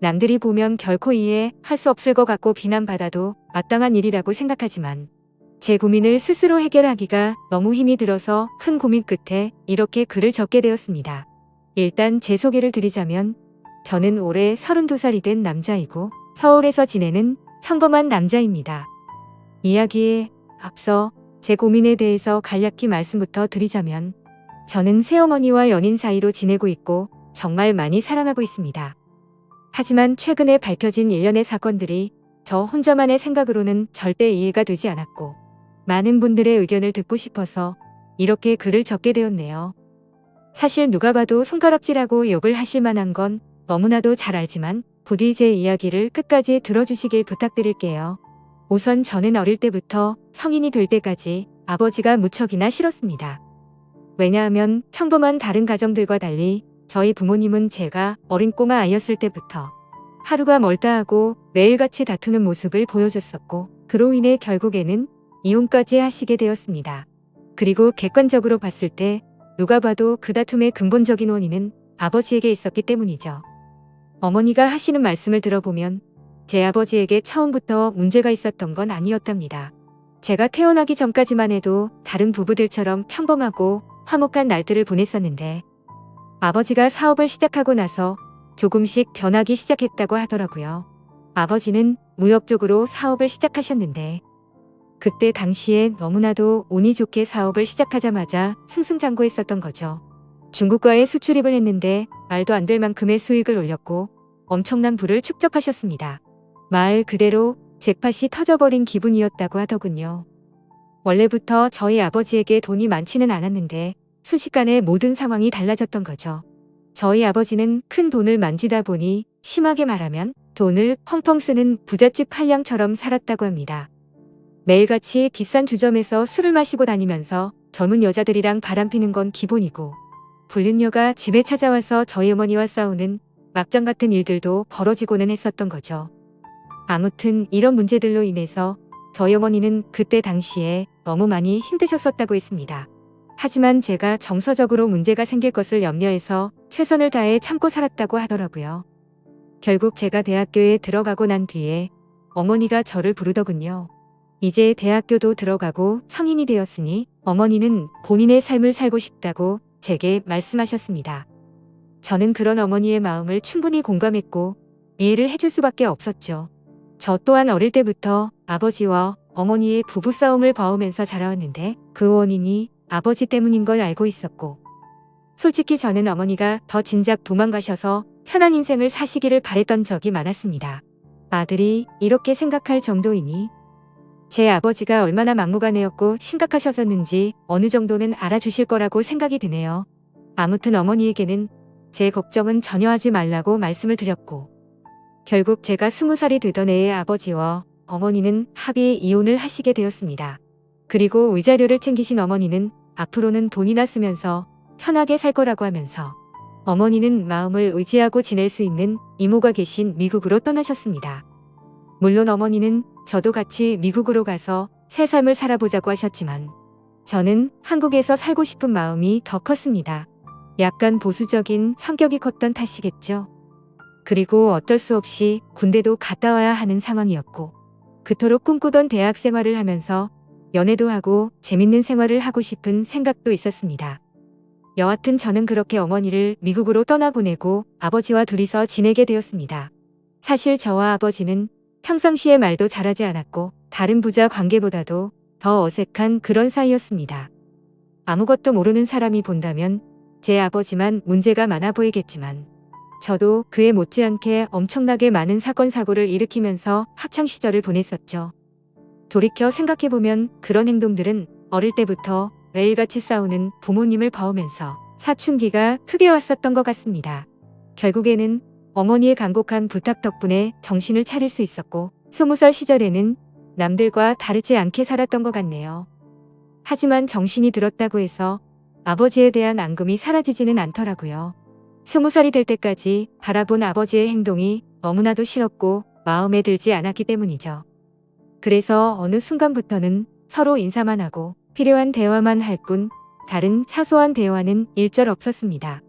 남들이 보면 결코 이해할 수 없을 것 같고 비난받아도 마땅한 일이라고 생각하지만 제 고민을 스스로 해결하기가 너무 힘이 들어서 큰 고민 끝에 이렇게 글을 적게 되었습니다. 일단 제 소개를 드리자면 저는 올해 32살이 된 남자이고 서울에서 지내는 평범한 남자입니다. 이야기에 앞서 제 고민에 대해서 간략히 말씀부터 드리자면 저는 새어머니와 연인 사이로 지내고 있고 정말 많이 사랑하고 있습니다. 하지만 최근에 밝혀진 일련의 사건들이 저 혼자만의 생각으로는 절대 이해가 되지 않았고 많은 분들의 의견을 듣고 싶어서 이렇게 글을 적게 되었네요. 사실 누가 봐도 손가락질하고 욕을 하실 만한 건 너무나도 잘 알지만 부디 제 이야기를 끝까지 들어주시길 부탁드릴게요. 우선 저는 어릴 때부터 성인이 될 때까지 아버지가 무척이나 싫었습니다. 왜냐하면 평범한 다른 가정들과 달리 저희 부모님은 제가 어린 꼬마 아이였을 때부터 하루가 멀다 하고 매일같이 다투는 모습을 보여줬었고 그로 인해 결국에는 이혼까지 하시게 되었습니다. 그리고 객관적으로 봤을 때 누가 봐도 그 다툼의 근본적인 원인은 아버지에게 있었기 때문이죠. 어머니가 하시는 말씀을 들어보면 제 아버지에게 처음부터 문제가 있었던 건 아니었답니다. 제가 태어나기 전까지만 해도 다른 부부들처럼 평범하고 화목한 날들을 보냈었는데 아버지가 사업을 시작하고 나서 조금씩 변하기 시작했다고 하더라고요. 아버지는 무역 쪽으로 사업을 시작하셨는데 그때 당시에 너무나도 운이 좋게 사업을 시작하자마자 승승장구했었던 거죠. 중국과의 수출입을 했는데 말도 안 될 만큼의 수익을 올렸고 엄청난 부를 축적하셨습니다. 말 그대로 잭팟이 터져버린 기분이었다고 하더군요. 원래부터 저희 아버지에게 돈이 많지는 않았는데 순식간에 모든 상황이 달라졌던 거죠. 저희 아버지는 큰 돈을 만지다 보니 심하게 말하면 돈을 펑펑 쓰는 부잣집 한량처럼 살았다고 합니다. 매일같이 비싼 주점에서 술을 마시고 다니면서 젊은 여자들이랑 바람피는 건 기본이고 불륜녀가 집에 찾아와서 저희 어머니와 싸우는 막장 같은 일들도 벌어지고는 했었던 거죠. 아무튼 이런 문제들로 인해서 저희 어머니는 그때 당시에 너무 많이 힘드셨었다고 했습니다. 하지만 제가 정서적으로 문제가 생길 것을 염려해서 최선을 다해 참고 살았다고 하더라고요. 결국 제가 대학교에 들어가고 난 뒤에 어머니가 저를 부르더군요. 이제 대학교도 들어가고 성인이 되었으니 어머니는 본인의 삶을 살고 싶다고 제게 말씀하셨습니다. 저는 그런 어머니의 마음을 충분히 공감했고 이해를 해줄 수밖에 없었죠. 저 또한 어릴 때부터 아버지와 어머니의 부부싸움을 봐오면서 자라왔는데 그 원인이 아버지 때문인 걸 알고 있었고 솔직히 저는 어머니가 더 진작 도망가셔서 편한 인생을 사시기를 바랬던 적이 많았습니다. 아들이 이렇게 생각할 정도이니 제 아버지가 얼마나 막무가내였고 심각하셨었는지 어느 정도는 알아주실 거라고 생각이 드네요. 아무튼 어머니에게는 제 걱정은 전혀 하지 말라고 말씀을 드렸고 결국 제가 20살이 되던 해에 아버지와 어머니는 합의 이혼을 하시게 되었습니다. 그리고 위자료를 챙기신 어머니는 앞으로는 돈이나 쓰면서 편하게 살 거라고 하면서 어머니는 마음을 의지하고 지낼 수 있는 이모가 계신 미국으로 떠나셨습니다. 물론 어머니는 저도 같이 미국으로 가서 새 삶을 살아보자고 하셨지만 저는 한국에서 살고 싶은 마음이 더 컸습니다. 약간 보수적인 성격이 컸던 탓이겠죠. 그리고 어쩔 수 없이 군대도 갔다 와야 하는 상황이었고 그토록 꿈꾸던 대학 생활을 하면서 연애도 하고 재밌는 생활을 하고 싶은 생각도 있었습니다. 여하튼 저는 그렇게 어머니를 미국으로 떠나보내고 아버지와 둘이서 지내게 되었습니다. 사실 저와 아버지는 평상시에 말도 잘하지 않았고 다른 부자 관계보다도 더 어색한 그런 사이였습니다. 아무것도 모르는 사람이 본다면 제 아버지만 문제가 많아 보이겠지만 저도 그에 못지않게 엄청나게 많은 사건 사고를 일으키면서 학창시절을 보냈었죠. 돌이켜 생각해보면 그런 행동들은 어릴 때부터 매일같이 싸우는 부모님을 봐오면서 사춘기가 크게 왔었던 것 같습니다. 결국에는 어머니의 간곡한 부탁 덕분에 정신을 차릴 수 있었고 20살 시절에는 남들과 다르지 않게 살았던 것 같네요. 하지만 정신이 들었다고 해서 아버지에 대한 앙금이 사라지지는 않더라고요. 20살이 될 때까지 바라본 아버지의 행동이 너무나도 싫었고 마음에 들지 않았기 때문이죠. 그래서 어느 순간부터는 서로 인사만 하고 필요한 대화만 할 뿐 다른 사소한 대화는 일절 없었습니다.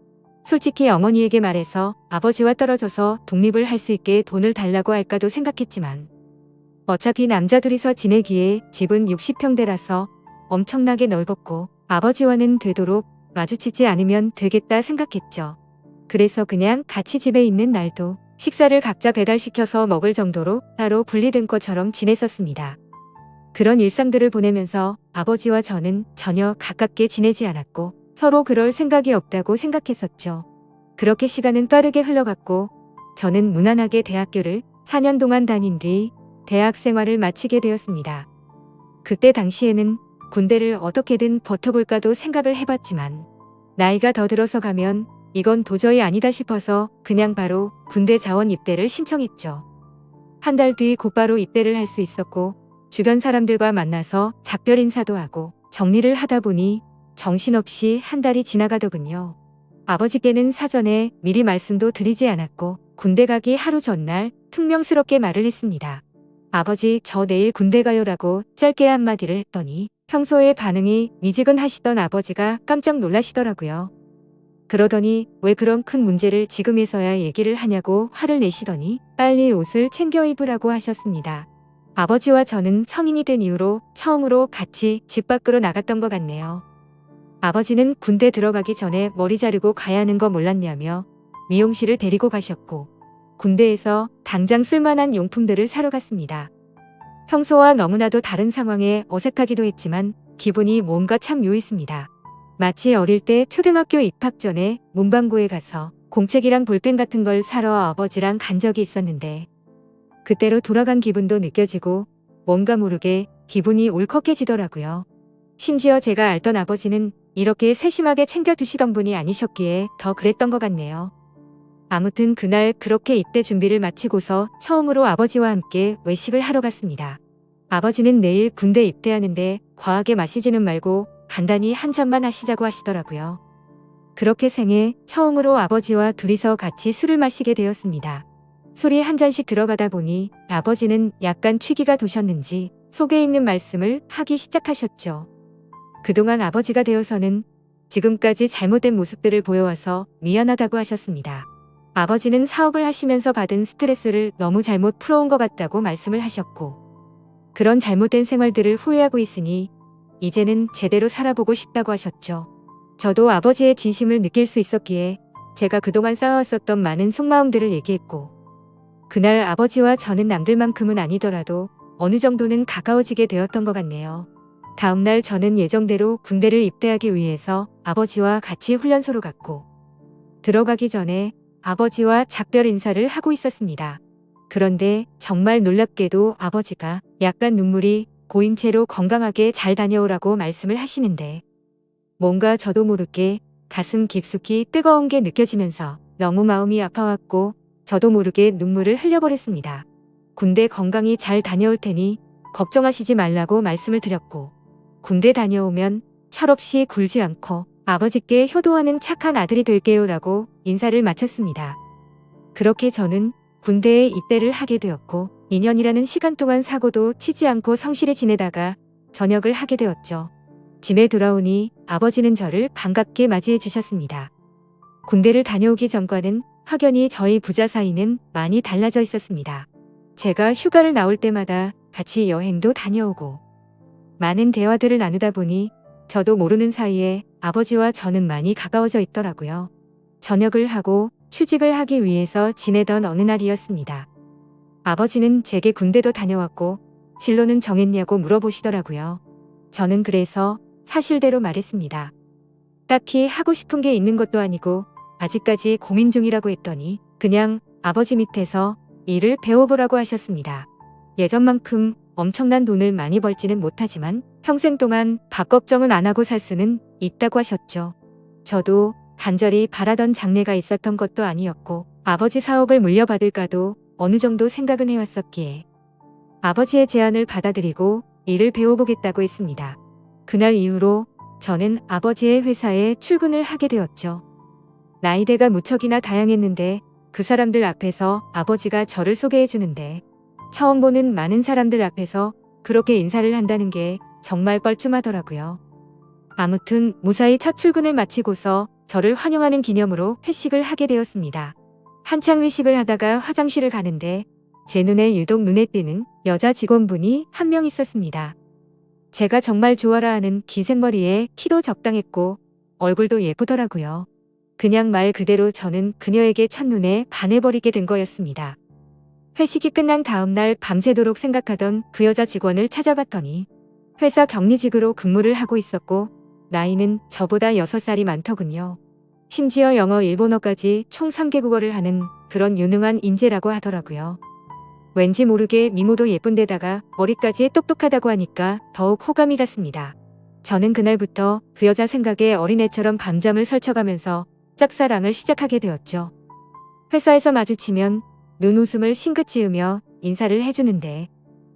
솔직히 어머니에게 말해서 아버지와 떨어져서 독립을 할 수 있게 돈을 달라고 할까도 생각했지만 어차피 남자 둘이서 지내기에 집은 60평대라서 엄청나게 넓었고 아버지와는 되도록 마주치지 않으면 되겠다 생각했죠. 그래서 그냥 같이 집에 있는 날도 식사를 각자 배달시켜서 먹을 정도로 따로 분리된 것처럼 지냈었습니다. 그런 일상들을 보내면서 아버지와 저는 전혀 가깝게 지내지 않았고 서로 그럴 생각이 없다고 생각했었죠. 그렇게 시간은 빠르게 흘러갔고 저는 무난하게 대학교를 4년 동안 다닌 뒤 대학 생활을 마치게 되었습니다. 그때 당시에는 군대를 어떻게든 버텨볼까도 생각을 해봤지만 나이가 더 들어서 가면 이건 도저히 아니다 싶어서 그냥 바로 군대 자원 입대를 신청했죠. 한 달 뒤 곧바로 입대를 할 수 있었고 주변 사람들과 만나서 작별 인사도 하고 정리를 하다 보니 정신없이 한 달이 지나가더군요. 아버지께는 사전에 미리 말씀도 드리지 않았고 군대 가기 하루 전날 퉁명스럽게 말을 했습니다. 아버지, 저 내일 군대 가요라고 짧게 한마디를 했더니 평소에 반응이 미지근하시던 아버지가 깜짝 놀라시더라고요. 그러더니 왜 그런 큰 문제를 지금에서야 얘기를 하냐고 화를 내시더니 빨리 옷을 챙겨 입으라고 하셨습니다. 아버지와 저는 성인이 된 이후로 처음으로 같이 집 밖으로 나갔던 것 같네요. 아버지는 군대 들어가기 전에 머리 자르고 가야 하는 거 몰랐냐며 미용실을 데리고 가셨고 군대에서 당장 쓸만한 용품들을 사러 갔습니다. 평소와 너무나도 다른 상황에 어색하기도 했지만 기분이 뭔가 참 묘했습니다. 마치 어릴 때 초등학교 입학 전에 문방구에 가서 공책이랑 볼펜 같은 걸 사러 아버지랑 간 적이 있었는데 그때로 돌아간 기분도 느껴지고 뭔가 모르게 기분이 울컥해지더라고요. 심지어 제가 알던 아버지는 이렇게 세심하게 챙겨두시던 분이 아니셨기에 더 그랬던 것 같네요. 아무튼 그날 그렇게 입대 준비를 마치고서 처음으로 아버지와 함께 외식을 하러 갔습니다. 아버지는 내일 군대 입대하는데 과하게 마시지는 말고 간단히 한 잔만 하시자고 하시더라고요. 그렇게 생애 처음으로 아버지와 둘이서 같이 술을 마시게 되었습니다. 술이 한 잔씩 들어가다 보니 아버지는 약간 취기가 도셨는지 속에 있는 말씀을 하기 시작하셨죠. 그동안 아버지가 되어서는 지금까지 잘못된 모습들을 보여와서 미안하다고 하셨습니다. 아버지는 사업을 하시면서 받은 스트레스를 너무 잘못 풀어온 것 같다고 말씀을 하셨고 그런 잘못된 생활들을 후회하고 있으니 이제는 제대로 살아보고 싶다고 하셨죠. 저도 아버지의 진심을 느낄 수 있었기에 제가 그동안 쌓아왔었던 많은 속마음들을 얘기했고 그날 아버지와 저는 남들만큼은 아니더라도 어느 정도는 가까워지게 되었던 것 같네요. 다음날 저는 예정대로 군대를 입대하기 위해서 아버지와 같이 훈련소로 갔고 들어가기 전에 아버지와 작별 인사를 하고 있었습니다. 그런데 정말 놀랍게도 아버지가 약간 눈물이 고인 채로 건강하게 잘 다녀오라고 말씀을 하시는데 뭔가 저도 모르게 가슴 깊숙이 뜨거운 게 느껴지면서 너무 마음이 아파왔고 저도 모르게 눈물을 흘려버렸습니다. 군대 건강히 잘 다녀올 테니 걱정하시지 말라고 말씀을 드렸고 군대 다녀오면 철없이 굴지 않고 아버지께 효도하는 착한 아들이 될게요 라고 인사를 마쳤습니다. 그렇게 저는 군대에 입대를 하게 되었고 2년이라는 시간 동안 사고도 치지 않고 성실히 지내다가 전역을 하게 되었죠. 집에 돌아오니 아버지는 저를 반갑게 맞이해 주셨습니다. 군대를 다녀오기 전과는 확연히 저희 부자 사이는 많이 달라져 있었습니다. 제가 휴가를 나올 때마다 같이 여행도 다녀오고 많은 대화들을 나누다 보니 저도 모르는 사이에 아버지와 저는 많이 가까워져 있더라고요. 전역을 하고 취직을 하기 위해서 지내던 어느 날이었습니다. 아버지는 제게 군대도 다녀왔고 진로는 정했냐고 물어보시더라고요. 저는 그래서 사실대로 말했습니다. 딱히 하고 싶은 게 있는 것도 아니고 아직까지 고민 중이라고 했더니 그냥 아버지 밑에서 일을 배워보라고 하셨습니다. 예전만큼 엄청난 돈을 많이 벌지는 못하지만 평생 동안 밥 걱정은 안 하고 살 수는 있다고 하셨죠. 저도 간절히 바라던 장래가 있었던 것도 아니었고 아버지 사업을 물려받을까도 어느 정도 생각은 해왔었기에 아버지의 제안을 받아들이고 일을 배워보겠다고 했습니다. 그날 이후로 저는 아버지의 회사에 출근을 하게 되었죠. 나이대가 무척이나 다양했는데 그 사람들 앞에서 아버지가 저를 소개해 주는데 처음 보는 많은 사람들 앞에서 그렇게 인사를 한다는 게 정말 뻘쭘하더라고요. 아무튼 무사히 첫 출근을 마치고서 저를 환영하는 기념으로 회식을 하게 되었습니다. 한창 회식을 하다가 화장실을 가는데 제 눈에 유독 눈에 띄는 여자 직원분이 한 명 있었습니다. 제가 정말 좋아라 하는 긴 생머리에 키도 적당했고 얼굴도 예쁘더라고요. 그냥 말 그대로 저는 그녀에게 첫눈에 반해버리게 된 거였습니다. 회식이 끝난 다음날 밤새도록 생각하던 그 여자 직원을 찾아봤더니 회사 격리직으로 근무를 하고 있었고 나이는 저보다 6살이 많더군요. 심지어 영어, 일본어까지 총 3개국어를 하는 그런 유능한 인재라고 하더라고요. 왠지 모르게 미모도 예쁜데다가 머리까지 똑똑하다고 하니까 더욱 호감이 갔습니다. 저는 그날부터 그 여자 생각에 어린애처럼 밤잠을 설쳐가면서 짝사랑을 시작하게 되었죠. 회사에서 마주치면 눈웃음을 싱긋 지으며 인사를 해주는데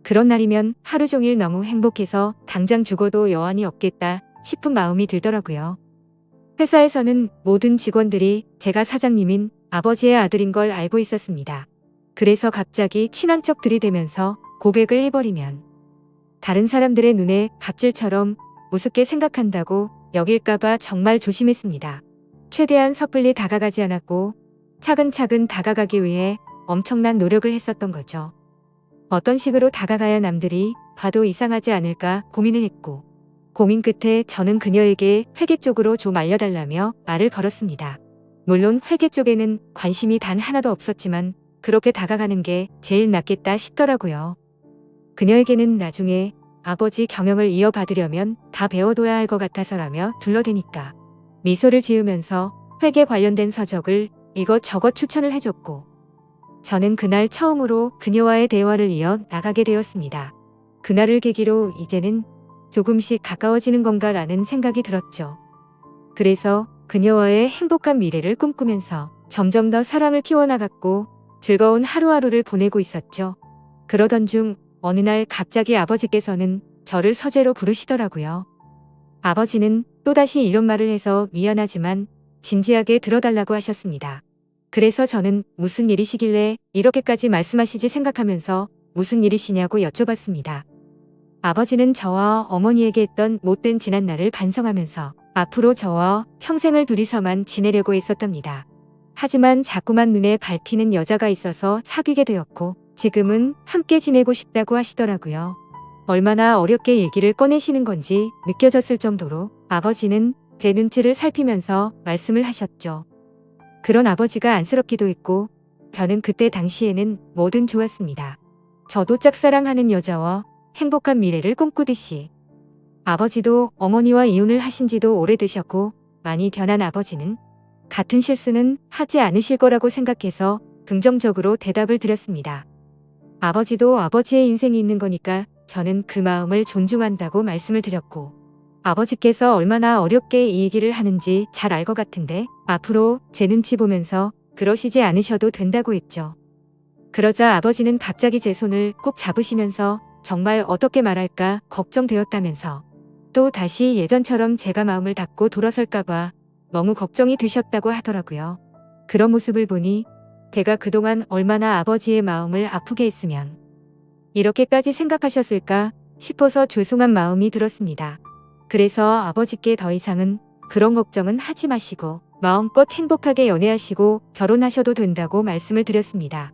그런 날이면 하루 종일 너무 행복해서 당장 죽어도 여한이 없겠다 싶은 마음이 들더라고요. 회사에서는 모든 직원들이 제가 사장님인 아버지의 아들인 걸 알고 있었습니다. 그래서 갑자기 친한 척 들이대면서 고백을 해버리면 다른 사람들의 눈에 갑질처럼 우습게 생각한다고 여길까봐 정말 조심했습니다. 최대한 섣불리 다가가지 않았고 차근차근 다가가기 위해 엄청난 노력을 했었던 거죠. 어떤 식으로 다가가야 남들이 봐도 이상하지 않을까 고민을 했고 고민 끝에 저는 그녀에게 회계 쪽으로 좀 알려달라며 말을 걸었습니다. 물론 회계 쪽에는 관심이 단 하나도 없었지만 그렇게 다가가는 게 제일 낫겠다 싶더라고요. 그녀에게는 나중에 아버지 경영을 이어받으려면 다 배워둬야 할 것 같아서라며 둘러대니까 미소를 지으면서 회계 관련된 서적을 이것저것 추천을 해줬고 저는 그날 처음으로 그녀와의 대화를 이어 나가게 되었습니다. 그날을 계기로 이제는 조금씩 가까워지는 건가라는 생각이 들었죠. 그래서 그녀와의 행복한 미래를 꿈꾸면서 점점 더 사랑을 키워나갔고 즐거운 하루하루를 보내고 있었죠. 그러던 중 어느 날 갑자기 아버지께서는 저를 서재로 부르시더라고요. 아버지는 또다시 이런 말을 해서 미안하지만 진지하게 들어달라고 하셨습니다. 그래서 저는 무슨 일이시길래 이렇게까지 말씀하시지 생각하면서 무슨 일이시냐고 여쭤봤습니다. 아버지는 저와 어머니에게 했던 못된 지난날을 반성하면서 앞으로 저와 평생을 둘이서만 지내려고 했었답니다. 하지만 자꾸만 눈에 밟히는 여자가 있어서 사귀게 되었고 지금은 함께 지내고 싶다고 하시더라고요. 얼마나 어렵게 얘기를 꺼내시는 건지 느껴졌을 정도로 아버지는 제 눈치를 살피면서 말씀을 하셨죠. 그런 아버지가 안쓰럽기도 했고 저는 그때 당시에는 뭐든 좋았습니다. 저도 짝사랑하는 여자와 행복한 미래를 꿈꾸듯이 아버지도 어머니와 이혼을 하신 지도 오래되셨고 많이 변한 아버지는 같은 실수는 하지 않으실 거라고 생각해서 긍정적으로 대답을 드렸습니다. 아버지도 아버지의 인생이 있는 거니까 저는 그 마음을 존중한다고 말씀을 드렸고 아버지께서 얼마나 어렵게 이 얘기를 하는지 잘 알 것 같은데 앞으로 제 눈치 보면서 그러시지 않으셔도 된다고 했죠. 그러자 아버지는 갑자기 제 손을 꼭 잡으시면서 정말 어떻게 말할까 걱정되었다면서 또 다시 예전처럼 제가 마음을 닫고 돌아설까봐 너무 걱정이 되셨다고 하더라고요. 그런 모습을 보니 제가 그동안 얼마나 아버지의 마음을 아프게 했으면 이렇게까지 생각하셨을까 싶어서 죄송한 마음이 들었습니다. 그래서 아버지께 더 이상은 그런 걱정은 하지 마시고 마음껏 행복하게 연애하시고 결혼하셔도 된다고 말씀을 드렸습니다.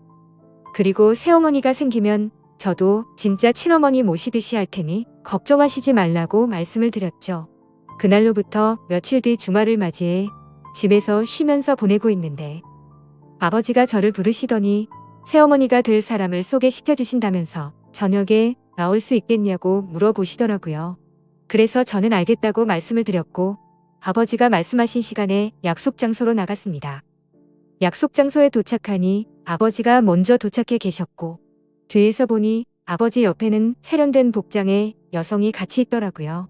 그리고 새어머니가 생기면 저도 진짜 친어머니 모시듯이 할 테니 걱정하시지 말라고 말씀을 드렸죠. 그날로부터 며칠 뒤 주말을 맞이해 집에서 쉬면서 보내고 있는데 아버지가 저를 부르시더니 새어머니가 될 사람을 소개시켜 주신다면서 저녁에 나올 수 있겠냐고 물어보시더라고요. 그래서 저는 알겠다고 말씀을 드렸고 아버지가 말씀하신 시간에 약속 장소로 나갔습니다. 약속 장소에 도착하니 아버지가 먼저 도착해 계셨고 뒤에서 보니 아버지 옆에는 세련된 복장의 여성이 같이 있더라고요.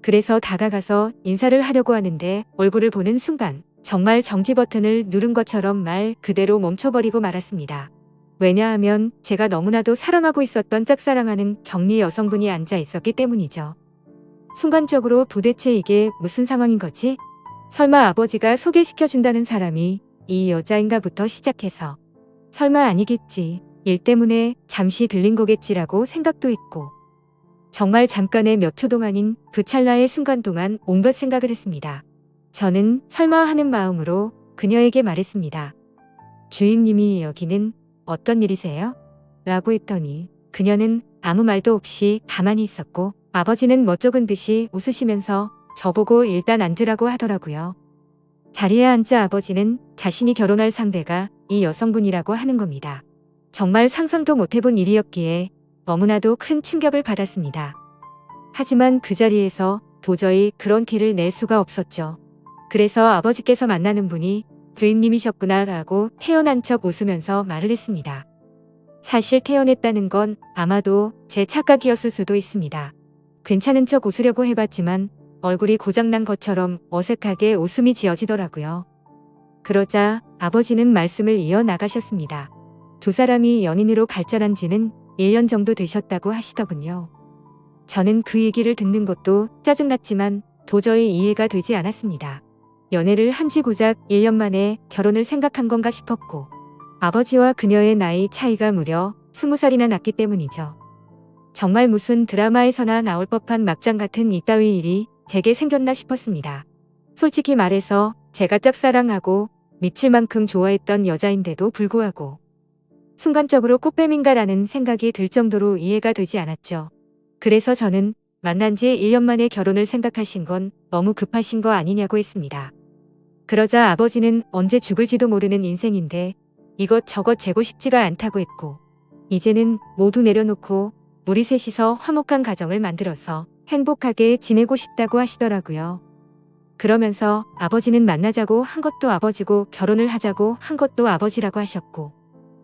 그래서 다가가서 인사를 하려고 하는데 얼굴을 보는 순간 정말 정지 버튼을 누른 것처럼 말 그대로 멈춰버리고 말았습니다. 왜냐하면 제가 너무나도 사랑하고 있었던 짝사랑하는 격리 여성분이 앉아 있었기 때문이죠. 순간적으로 도대체 이게 무슨 상황인 거지? 설마 아버지가 소개시켜준다는 사람이 이 여자인가부터 시작해서 설마 아니겠지. 일 때문에 잠시 들린 거겠지라고 생각도 했고 정말 잠깐의 몇 초 동안인 그 찰나의 순간 동안 온갖 생각을 했습니다. 저는 설마 하는 마음으로 그녀에게 말했습니다. 주임님이 여기는 어떤 일이세요? 라고 했더니 그녀는 아무 말도 없이 가만히 있었고 아버지는 멋쩍은 듯이 웃으시면서 저보고 일단 앉으라고 하더라고요. 자리에 앉자 아버지는 자신이 결혼할 상대가 이 여성분이라고 하는 겁니다. 정말 상상도 못해본 일이었기에 너무나도 큰 충격을 받았습니다. 하지만 그 자리에서 도저히 그런 티를 낼 수가 없었죠. 그래서 아버지께서 만나는 분이 부인님이셨구나 라고 태연한 척 웃으면서 말을 했습니다. 사실 태연했다는 건 아마도 제 착각이었을 수도 있습니다. 괜찮은 척 웃으려고 해봤지만 얼굴이 고장난 것처럼 어색하게 웃음이 지어지더라고요. 그러자 아버지는 말씀을 이어나가셨습니다. 두 사람이 연인으로 발전한 지는 1년 정도 되셨다고 하시더군요. 저는 그 얘기를 듣는 것도 짜증났지만 도저히 이해가 되지 않았습니다. 연애를 한 지 고작 1년 만에 결혼을 생각한 건가 싶었고 아버지와 그녀의 나이 차이가 무려 20살이나 났기 때문이죠. 정말 무슨 드라마에서나 나올 법한 막장 같은 이따위 일이 제게 생겼나 싶었습니다. 솔직히 말해서 제가 짝사랑하고 미칠 만큼 좋아했던 여자인데도 불구하고 순간적으로 꽃뱀인가라는 생각이 들 정도로 이해가 되지 않았죠. 그래서 저는 만난 지 1년 만에 결혼을 생각하신 건 너무 급하신 거 아니냐고 했습니다. 그러자 아버지는 언제 죽을지도 모르는 인생인데 이것저것 재고 싶지가 않다고 했고 이제는 모두 내려놓고 우리 셋이서 화목한 가정을 만들어서 행복하게 지내고 싶다고 하시더라고요. 그러면서 아버지는 만나자고 한 것도 아버지고 결혼을 하자고 한 것도 아버지라고 하셨고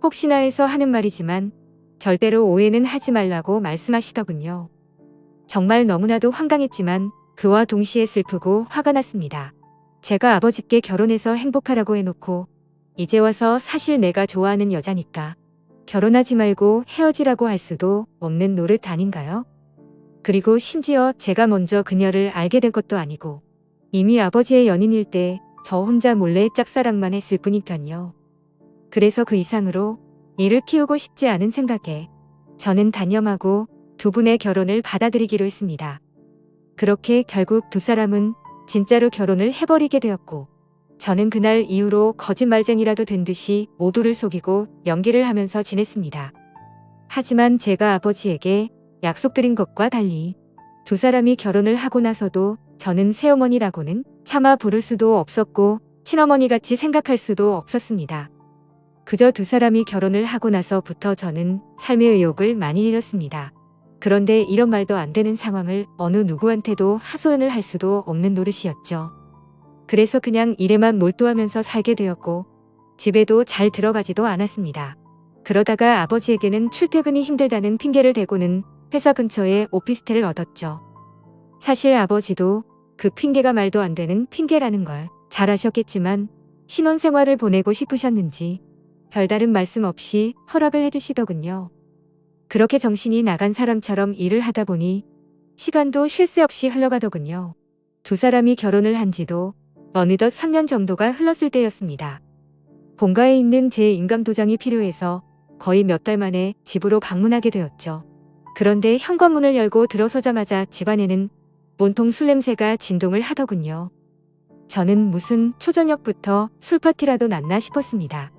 혹시나 해서 하는 말이지만 절대로 오해는 하지 말라고 말씀하시더군요. 정말 너무나도 황당했지만 그와 동시에 슬프고 화가 났습니다. 제가 아버지께 결혼해서 행복하라고 해놓고 이제 와서 사실 내가 좋아하는 여자니까 결혼하지 말고 헤어지라고 할 수도 없는 노릇 아닌가요? 그리고 심지어 제가 먼저 그녀를 알게 된 것도 아니고 이미 아버지의 연인일 때 저 혼자 몰래 짝사랑만 했을 뿐이니까요. 그래서 그 이상으로 이를 키우고 싶지 않은 생각에 저는 단념하고 두 분의 결혼을 받아들이기로 했습니다. 그렇게 결국 두 사람은 진짜로 결혼을 해버리게 되었고 저는 그날 이후로 거짓말쟁이라도 된 듯이 모두를 속이고 연기를 하면서 지냈습니다. 하지만 제가 아버지에게 약속드린 것과 달리 두 사람이 결혼을 하고 나서도 저는 새어머니라고는 차마 부를 수도 없었고 친어머니같이 생각할 수도 없었습니다. 그저 두 사람이 결혼을 하고 나서부터 저는 삶의 의욕을 많이 잃었습니다. 그런데 이런 말도 안 되는 상황을 어느 누구한테도 하소연을 할 수도 없는 노릇이었죠. 그래서 그냥 일에만 몰두하면서 살게 되었고 집에도 잘 들어가지도 않았습니다. 그러다가 아버지에게는 출퇴근이 힘들다는 핑계를 대고는 회사 근처에 오피스텔을 얻었죠. 사실 아버지도 그 핑계가 말도 안 되는 핑계라는 걸 잘 아셨겠지만 신혼생활을 보내고 싶으셨는지 별다른 말씀 없이 허락을 해주시더군요. 그렇게 정신이 나간 사람처럼 일을 하다 보니 시간도 쉴 새 없이 흘러가더군요. 두 사람이 결혼을 한 지도 어느덧 3년 정도가 흘렀을 때였습니다. 본가에 있는 제 인감도장이 필요해서 거의 몇 달 만에 집으로 방문하게 되었죠. 그런데 현관문을 열고 들어서자마자 집안에는 온통 술 냄새가 진동을 하더군요. 저는 무슨 초저녁부터 술파티라도 났나 싶었습니다.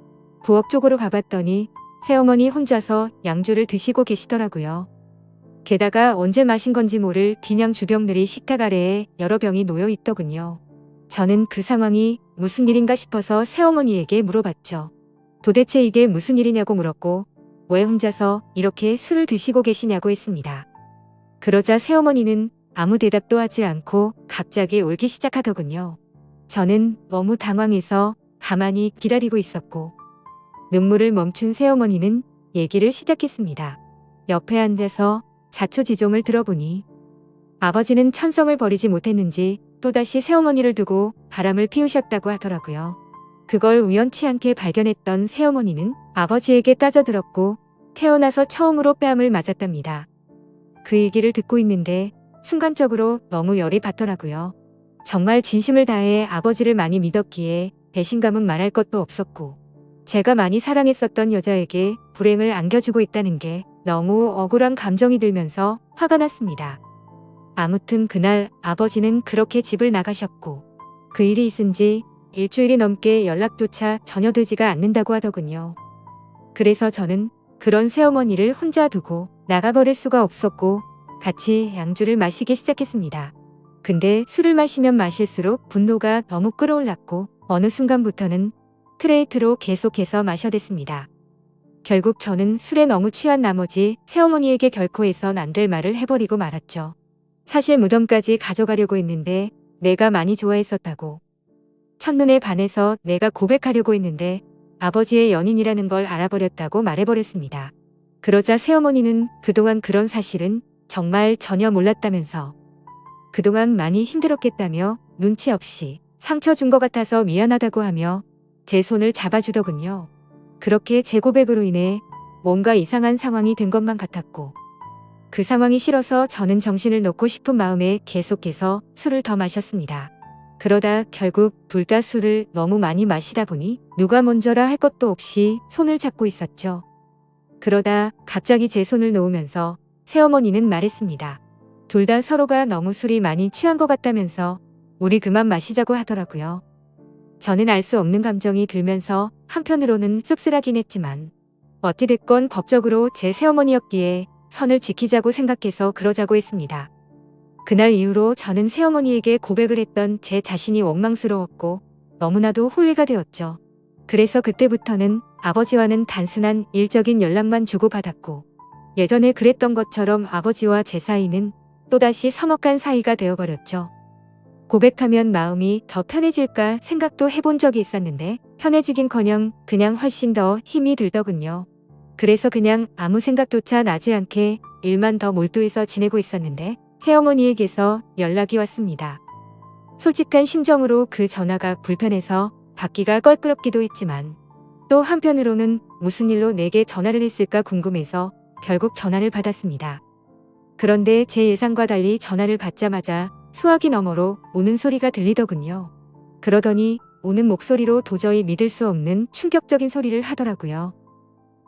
부엌 쪽으로 가봤더니 새어머니 혼자서 양주를 드시고 계시더라고요. 게다가 언제 마신 건지 모를 빈양 주병들이 식탁 아래에 여러 병이 놓여 있더군요. 저는 그 상황이 무슨 일인가 싶어서 새어머니에게 물어봤죠. 도대체 이게 무슨 일이냐고 물었고 왜 혼자서 이렇게 술을 드시고 계시냐고 했습니다. 그러자 새어머니는 아무 대답도 하지 않고 갑자기 울기 시작하더군요. 저는 너무 당황해서 가만히 기다리고 있었고 눈물을 멈춘 새어머니는 얘기를 시작했습니다. 옆에 앉아서 자초지종을 들어보니 아버지는 천성을 버리지 못했는지 또다시 새어머니를 두고 바람을 피우셨다고 하더라고요. 그걸 우연치 않게 발견했던 새어머니는 아버지에게 따져들었고 태어나서 처음으로 뺨을 맞았답니다. 그 얘기를 듣고 있는데 순간적으로 너무 열이 받더라고요. 정말 진심을 다해 아버지를 많이 믿었기에 배신감은 말할 것도 없었고 제가 많이 사랑했었던 여자에게 불행을 안겨주고 있다는 게 너무 억울한 감정이 들면서 화가 났습니다. 아무튼 그날 아버지는 그렇게 집을 나가셨고 그 일이 있은 지 일주일이 넘게 연락조차 전혀 되지가 않는다고 하더군요. 그래서 저는 그런 새어머니를 혼자 두고 나가버릴 수가 없었고 같이 양주를 마시기 시작했습니다. 근데 술을 마시면 마실수록 분노가 너무 끌어올랐고 어느 순간부터는 스트레이트로 계속해서 마셔댔습니다. 결국 저는 술에 너무 취한 나머지 새어머니에게 결코 해선 안 될 말을 해버리고 말았죠. 사실 무덤까지 가져가려고 했는데 내가 많이 좋아했었다고. 첫눈에 반해서 내가 고백하려고 했는데 아버지의 연인이라는 걸 알아버렸다고 말해버렸습니다. 그러자 새어머니는 그동안 그런 사실은 정말 전혀 몰랐다면서 그동안 많이 힘들었겠다며 눈치 없이 상처 준 것 같아서 미안하다고 하며 제 손을 잡아주더군요. 그렇게 제 고백으로 인해 뭔가 이상한 상황이 된 것만 같았고 그 상황이 싫어서 저는 정신을 놓고 싶은 마음에 계속해서 술을 더 마셨습니다. 그러다 결국 둘 다 술을 너무 많이 마시다 보니 누가 먼저라 할 것도 없이 손을 잡고 있었죠. 그러다 갑자기 제 손을 놓으면서 새어머니는 말했습니다. 둘 다 서로가 너무 술이 많이 취한 것 같다면서 우리 그만 마시자고 하더라고요. 저는 알 수 없는 감정이 들면서 한편으로는 씁쓸하긴 했지만 어찌됐건 법적으로 제 새어머니였기에 선을 지키자고 생각해서 그러자고 했습니다. 그날 이후로 저는 새어머니에게 고백을 했던 제 자신이 원망스러웠고 너무나도 후회가 되었죠. 그래서 그때부터는 아버지와는 단순한 일적인 연락만 주고받았고 예전에 그랬던 것처럼 아버지와 제 사이는 또다시 서먹한 사이가 되어버렸죠. 고백하면 마음이 더 편해질까 생각도 해본 적이 있었는데 편해지긴커녕 그냥 훨씬 더 힘이 들더군요. 그래서 그냥 아무 생각조차 나지 않게 일만 더 몰두해서 지내고 있었는데 새어머니에게서 연락이 왔습니다. 솔직한 심정으로 그 전화가 불편해서 받기가 껄끄럽기도 했지만 또 한편으로는 무슨 일로 내게 전화를 했을까 궁금해서 결국 전화를 받았습니다. 그런데 제 예상과 달리 전화를 받자마자 수화기 너머로 우는 소리가 들리더군요. 그러더니 우는 목소리로 도저히 믿을 수 없는 충격적인 소리를 하더라고요.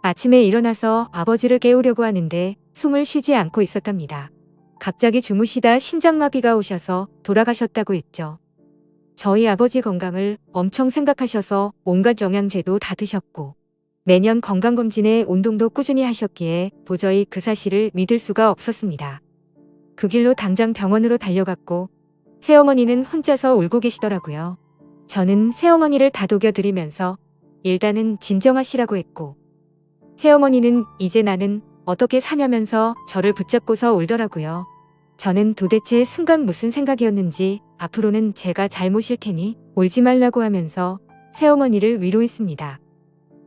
아침에 일어나서 아버지를 깨우려고 하는데 숨을 쉬지 않고 있었답니다. 갑자기 주무시다 심장마비가 오셔서 돌아가셨다고 했죠. 저희 아버지 건강을 엄청 생각하셔서 온갖 영양제도 다 드셨고 매년 건강검진에 운동도 꾸준히 하셨기에 도저히 그 사실을 믿을 수가 없었습니다. 그 길로 당장 병원으로 달려갔고 새어머니는 혼자서 울고 계시더라고요. 저는 새어머니를 다독여드리면서 일단은 진정하시라고 했고 새어머니는 이제 나는 어떻게 사냐면서 저를 붙잡고서 울더라고요. 저는 도대체 순간 무슨 생각이었는지 앞으로는 제가 잘못일 테니 울지 말라고 하면서 새어머니를 위로했습니다.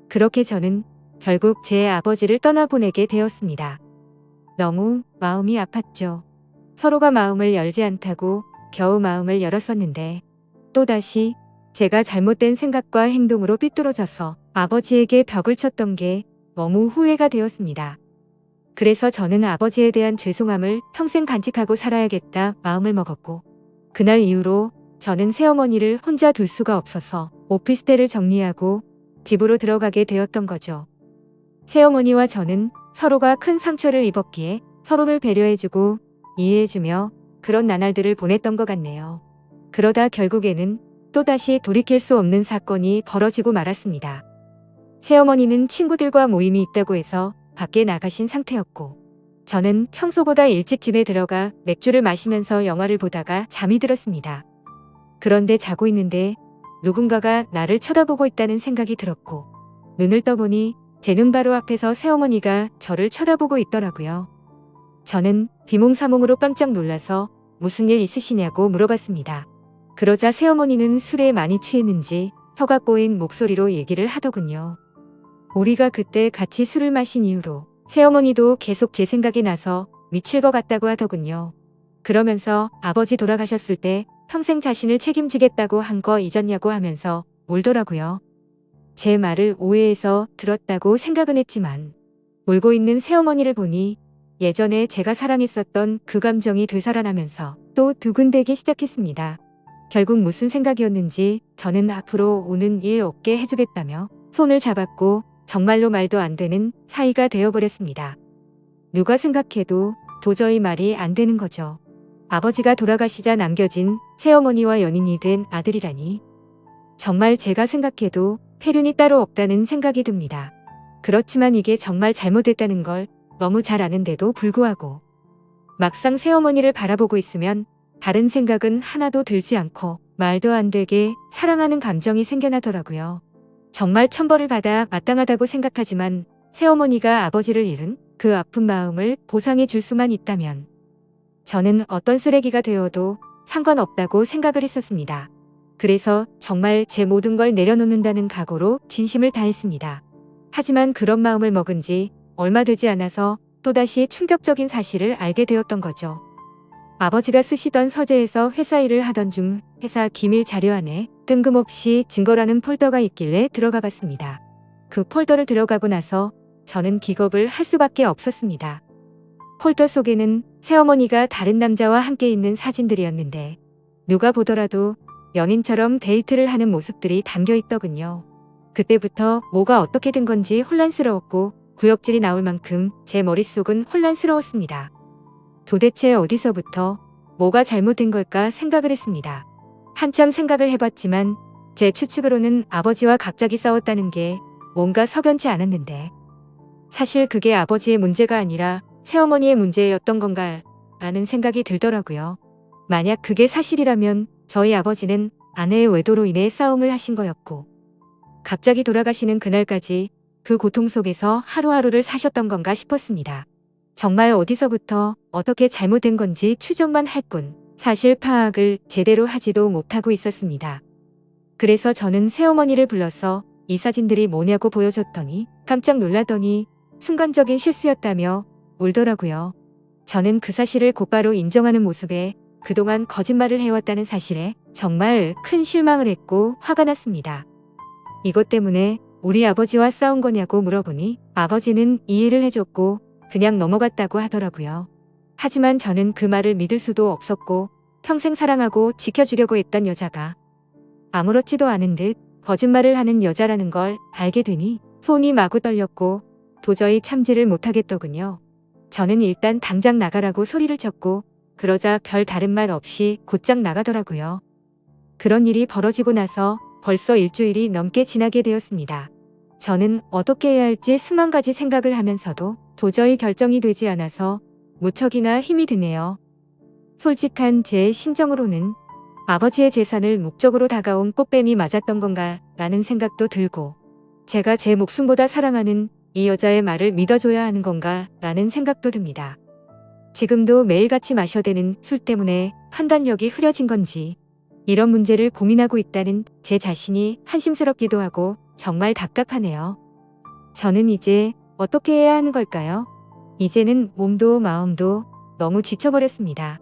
그렇게 저는 결국 제 아버지를 떠나보내게 되었습니다. 너무 마음이 아팠죠. 서로가 마음을 열지 않다고 겨우 마음을 열었었는데 또다시 제가 잘못된 생각과 행동으로 삐뚤어져서 아버지에게 벽을 쳤던 게 너무 후회가 되었습니다. 그래서 저는 아버지에 대한 죄송함을 평생 간직하고 살아야겠다 마음을 먹었고 그날 이후로 저는 새어머니를 혼자 둘 수가 없어서 오피스텔을 정리하고 집으로 들어가게 되었던 거죠. 새어머니와 저는 서로가 큰 상처를 입었기에 서로를 배려해주고 이해해주며 그런 나날들을 보냈던 것 같네요. 그러다 결국에는 또다시 돌이킬 수 없는 사건이 벌어지고 말았습니다. 새어머니는 친구들과 모임이 있다고 해서 밖에 나가신 상태였고 저는 평소보다 일찍 집에 들어가 맥주를 마시면서 영화를 보다가 잠이 들었습니다. 그런데 자고 있는데 누군가가 나를 쳐다보고 있다는 생각이 들었고 눈을 떠보니 제 눈 바로 앞에서 새어머니가 저를 쳐다보고 있더라고요. 저는 비몽사몽으로 깜짝 놀라서 무슨 일 있으시냐고 물어봤습니다. 그러자 새어머니는 술에 많이 취했는지 혀가 꼬인 목소리로 얘기를 하더군요. 우리가 그때 같이 술을 마신 이후로 새어머니도 계속 제 생각이 나서 미칠 것 같다고 하더군요. 그러면서 아버지 돌아가셨을 때 평생 자신을 책임지겠다고 한 거 잊었냐고 하면서 울더라고요. 제 말을 오해해서 들었다고 생각은 했지만 울고 있는 새어머니를 보니 예전에 제가 사랑했었던 그 감정이 되살아나면서 또 두근대기 시작했습니다. 결국 무슨 생각이었는지 저는 앞으로 우는 일 없게 해주겠다며 손을 잡았고 정말로 말도 안 되는 사이가 되어버렸습니다. 누가 생각해도 도저히 말이 안 되는 거죠. 아버지가 돌아가시자 남겨진 새어머니와 연인이 된 아들이라니. 정말 제가 생각해도 폐륜이 따로 없다는 생각이 듭니다. 그렇지만 이게 정말 잘못됐다는 걸 너무 잘 아는데도 불구하고 막상 새어머니를 바라보고 있으면 다른 생각은 하나도 들지 않고 말도 안 되게 사랑하는 감정이 생겨나더라고요. 정말 천벌을 받아 마땅하다고 생각하지만 새어머니가 아버지를 잃은 그 아픈 마음을 보상해 줄 수만 있다면 저는 어떤 쓰레기가 되어도 상관없다고 생각을 했었습니다. 그래서 정말 제 모든 걸 내려놓는다는 각오로 진심을 다했습니다. 하지만 그런 마음을 먹은 지 얼마 되지 않아서 또다시 충격적인 사실을 알게 되었던 거죠. 아버지가 쓰시던 서재에서 회사 일을 하던 중 회사 기밀 자료 안에 뜬금없이 증거라는 폴더가 있길래 들어가 봤습니다. 그 폴더를 들어가고 나서 저는 기겁을 할 수밖에 없었습니다. 폴더 속에는 새어머니가 다른 남자와 함께 있는 사진들이었는데 누가 보더라도 연인처럼 데이트를 하는 모습들이 담겨 있더군요. 그때부터 뭐가 어떻게 된 건지 혼란스러웠고 구역질이 나올 만큼 제 머릿속은 혼란스러웠습니다. 도대체 어디서부터 뭐가 잘못된 걸까 생각을 했습니다. 한참 생각을 해봤지만 제 추측으로는 아버지와 갑자기 싸웠다는 게 뭔가 석연치 않았는데 사실 그게 아버지의 문제가 아니라 새어머니의 문제였던 건가 라는 생각이 들더라고요. 만약 그게 사실이라면 저희 아버지는 아내의 외도로 인해 싸움을 하신 거였고 갑자기 돌아가시는 그날까지 그 고통 속에서 하루하루를 사셨던 건가 싶었습니다. 정말 어디서부터 어떻게 잘못된 건지 추정만 할 뿐 사실 파악을 제대로 하지도 못하고 있었습니다. 그래서 저는 새어머니를 불러서 이 사진들이 뭐냐고 보여줬더니 깜짝 놀라더니 순간적인 실수였다며 울더라고요. 저는 그 사실을 곧바로 인정하는 모습에 그동안 거짓말을 해왔다는 사실에 정말 큰 실망을 했고 화가 났습니다. 이것 때문에 우리 아버지와 싸운 거냐고 물어보니 아버지는 이해를 해줬고 그냥 넘어갔다고 하더라고요. 하지만 저는 그 말을 믿을 수도 없었고 평생 사랑하고 지켜주려고 했던 여자가 아무렇지도 않은 듯 거짓말을 하는 여자라는 걸 알게 되니 손이 마구 떨렸고 도저히 참지를 못하겠더군요. 저는 일단 당장 나가라고 소리를 쳤고 그러자 별 다른 말 없이 곧장 나가더라고요. 그런 일이 벌어지고 나서 벌써 일주일이 넘게 지나게 되었습니다. 저는 어떻게 해야 할지 수만 가지 생각을 하면서도 도저히 결정이 되지 않아서 무척이나 힘이 드네요. 솔직한 제 심정으로는 아버지의 재산을 목적으로 다가온 꽃뱀이 맞았던 건가 라는 생각도 들고 제가 제 목숨보다 사랑하는 이 여자의 말을 믿어줘야 하는 건가 라는 생각도 듭니다. 지금도 매일같이 마셔대는 술 때문에 판단력이 흐려진 건지 이런 문제를 고민하고 있다는 제 자신이 한심스럽기도 하고 정말 답답하네요. 저는 이제 어떻게 해야 하는 걸까요? 이제는 몸도 마음도 너무 지쳐버렸습니다.